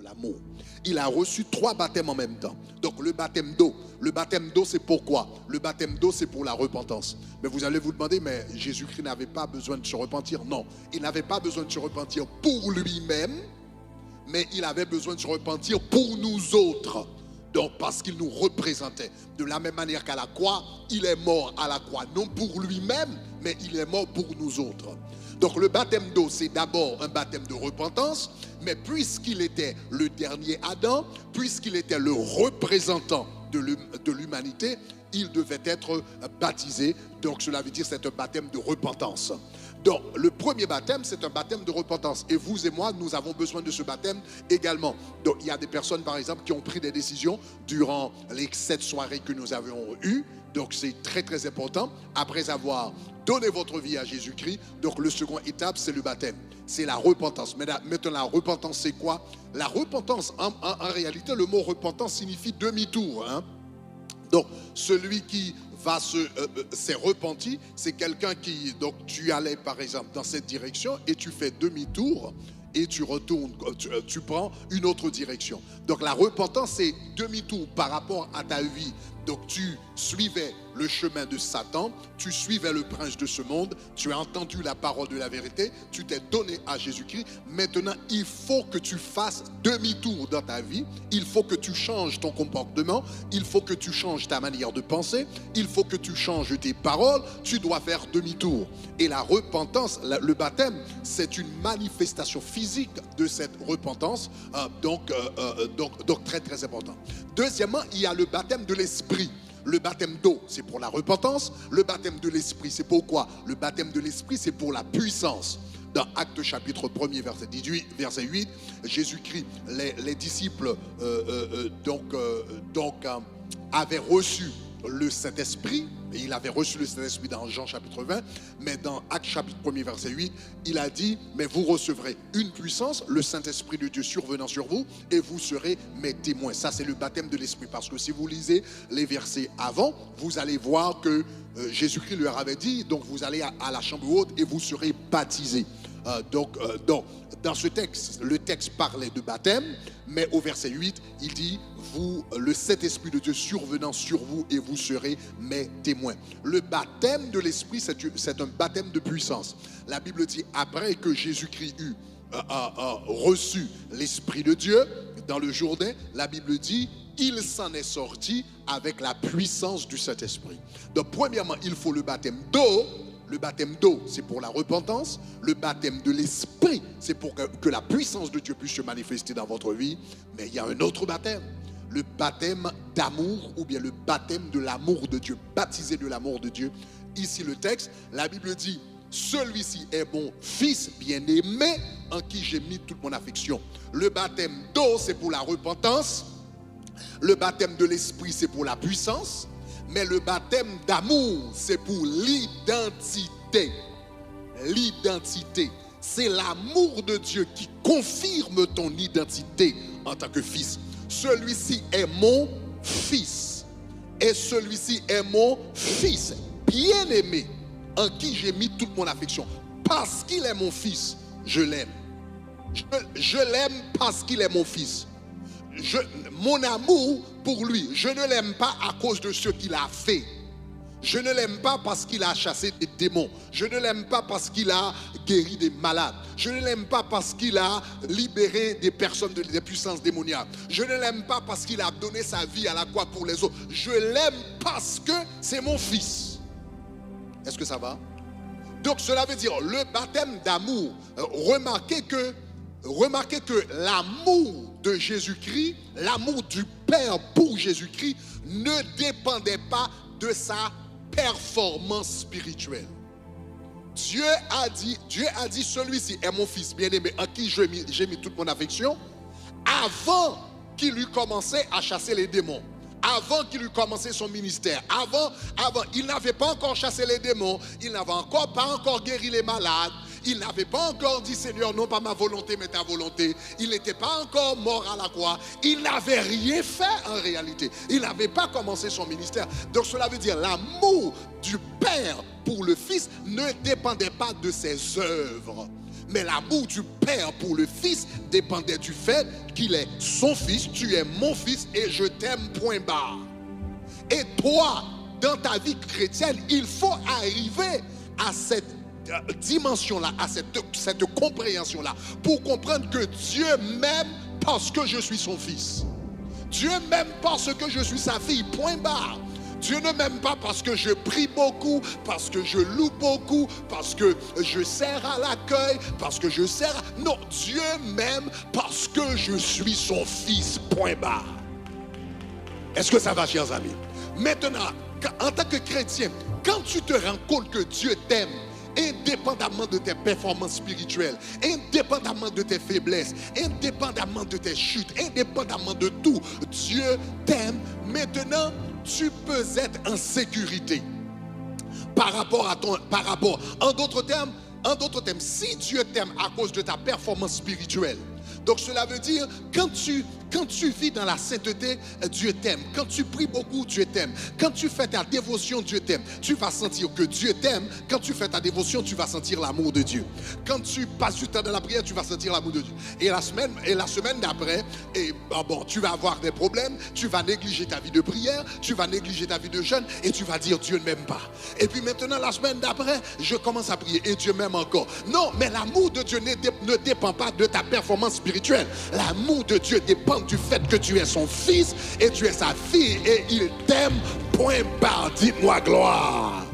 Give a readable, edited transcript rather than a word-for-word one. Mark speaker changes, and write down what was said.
Speaker 1: l'amour. Il a reçu 3 baptêmes en même temps. Donc le baptême d'eau. Le baptême d'eau, c'est pourquoi? Le baptême d'eau, c'est pour la repentance. Mais vous allez vous demander, mais Jésus-Christ n'avait pas besoin de se repentir? Non, il n'avait pas besoin de se repentir pour lui-même, mais il avait besoin de se repentir pour nous autres. Donc parce qu'il nous représentait. De la même manière qu'à la croix, il est mort à la croix, non pour lui-même, mais il est mort pour nous autres. Donc le baptême d'eau, c'est d'abord un baptême de repentance, mais puisqu'il était le dernier Adam, puisqu'il était le représentant de l'humanité, il devait être baptisé. Donc cela veut dire que c'est un baptême de repentance. Donc le premier baptême, c'est un baptême de repentance. Et vous et moi, nous avons besoin de ce baptême également. Donc il y a des personnes, par exemple, qui ont pris des décisions durant les 7 soirées que nous avons eues. Donc c'est très très important. Après avoir donné votre vie à Jésus-Christ, donc le second étape, c'est le baptême. C'est la repentance. Maintenant, la repentance, c'est quoi? La repentance, en réalité, le mot repentance signifie demi-tour. Donc celui qui s'est repenti, c'est quelqu'un qui, donc tu allais par exemple dans cette direction et tu fais demi-tour et tu retournes, tu prends une autre direction. Donc la repentance, c'est demi-tour par rapport à ta vie. Donc tu suivais le chemin de Satan, tu suivais le prince de ce monde, tu as entendu la parole de la vérité, tu t'es donné à Jésus-Christ. Maintenant, il faut que tu fasses demi-tour dans ta vie, il faut que tu changes ton comportement, il faut que tu changes ta manière de penser, il faut que tu changes tes paroles, tu dois faire demi-tour. Et la repentance, le baptême, c'est une manifestation physique de cette repentance, donc très très important. Deuxièmement, il y a le baptême de l'esprit. Le baptême d'eau, c'est pour la repentance. Le baptême de l'esprit, c'est pourquoi? Le baptême de l'esprit, c'est pour la puissance. Dans Actes chapitre 1er, verset 8, Jésus-Christ, les disciples avaient reçu le Saint-Esprit, et il avait reçu le Saint-Esprit dans Jean chapitre 20, mais dans Actes chapitre 1er, verset 8, il a dit, mais vous recevrez une puissance, le Saint-Esprit de Dieu survenant sur vous, et vous serez mes témoins. Ça, c'est le baptême de l'Esprit, parce que si vous lisez les versets avant, vous allez voir que Jésus-Christ leur avait dit, donc vous allez à la chambre haute et vous serez baptisés. Dans ce texte, le texte parlait de baptême, mais au verset 8, il dit, le Saint-Esprit de Dieu survenant sur vous et vous serez mes témoins. Le baptême de l'Esprit, c'est un baptême de puissance. La Bible dit, après que Jésus-Christ a reçu l'Esprit de Dieu dans le Jourdain, la Bible dit, il s'en est sorti avec la puissance du Saint-Esprit. Donc premièrement, il faut le baptême d'eau. Le baptême d'eau, c'est pour la repentance. Le baptême de l'Esprit, c'est pour que la puissance de Dieu puisse se manifester dans votre vie. Mais il y a un autre baptême. Le baptême d'amour, ou bien le baptême de l'amour de Dieu. Baptisé de l'amour de Dieu. Ici le texte, la Bible dit, celui-ci est mon fils bien-aimé en qui j'ai mis toute mon affection. Le baptême d'eau, c'est pour la repentance. Le baptême de l'Esprit, c'est pour la puissance. Mais le baptême d'amour, c'est pour l'identité. L'identité, c'est l'amour de Dieu qui confirme ton identité en tant que fils. Celui-ci est mon fils. Et celui-ci est mon fils bien-aimé en qui j'ai mis toute mon affection. Parce qu'il est mon fils, je l'aime. Je l'aime parce qu'il est mon fils. Mon amour pour lui, je ne l'aime pas à cause de ce qu'il a fait. Je ne l'aime pas parce qu'il a chassé des démons. Je ne l'aime pas parce qu'il a guéri des malades. Je ne l'aime pas parce qu'il a libéré des personnes des puissances démoniaques. Je ne l'aime pas parce qu'il a donné sa vie à la croix pour les autres. Je l'aime parce que c'est mon fils. Est-ce que ça va? Donc cela veut dire le baptême d'amour. Remarquez que l'amour de Jésus-Christ, l'amour du Père pour Jésus-Christ ne dépendait pas de sa performance spirituelle. Dieu a dit, celui-ci est mon fils bien-aimé en qui j'ai mis toute mon affection, avant qu'il eût commencé à chasser les démons. Avant qu'il eût commencé son ministère, avant, il n'avait pas encore chassé les démons, il n'avait pas encore guéri les malades, il n'avait pas encore dit Seigneur, non pas ma volonté mais ta volonté, il n'était pas encore mort à la croix, il n'avait rien fait en réalité, il n'avait pas commencé son ministère. Donc cela veut dire l'amour du Père pour le Fils ne dépendait pas de ses œuvres, Mais l'amour du Père pour le Fils dépendait du fait qu'il est son Fils, tu es mon Fils et je t'aime, point barre. Et toi, dans ta vie chrétienne, il faut arriver à cette dimension-là, à cette compréhension-là, pour comprendre que Dieu m'aime parce que je suis son Fils. Dieu m'aime parce que je suis sa fille, point barre. Dieu ne m'aime pas parce que je prie beaucoup, parce que je loue beaucoup, parce que je sers à l'accueil, parce que je sers à... Non, Dieu m'aime parce que je suis son Fils, point barre. Est-ce que ça va, chers amis? Maintenant, en tant que chrétien, quand tu te rends compte que Dieu t'aime, indépendamment de tes performances spirituelles, indépendamment de tes faiblesses, indépendamment de tes chutes, indépendamment de tout, Dieu t'aime. Maintenant, tu peux être en sécurité en d'autres termes, si Dieu t'aime à cause de ta performance spirituelle, donc cela veut dire quand tu vis dans la sainteté, Dieu t'aime. Quand tu pries beaucoup, Dieu t'aime. Quand tu fais ta dévotion, Dieu t'aime. Tu vas sentir que Dieu t'aime. Quand tu fais ta dévotion, tu vas sentir l'amour de Dieu. Quand tu passes du temps dans la prière, tu vas sentir l'amour de Dieu. Et la semaine d'après, tu vas avoir des problèmes, tu vas négliger ta vie de prière, tu vas négliger ta vie de jeûne et tu vas dire Dieu ne m'aime pas. Et puis maintenant, la semaine d'après, je commence à prier et Dieu m'aime encore. Non, mais l'amour de Dieu ne dépend pas de ta performance spirituelle. L'amour de Dieu dépend du fait que tu es son fils et tu es sa fille et il t'aime, point barre. Dites-moi gloire.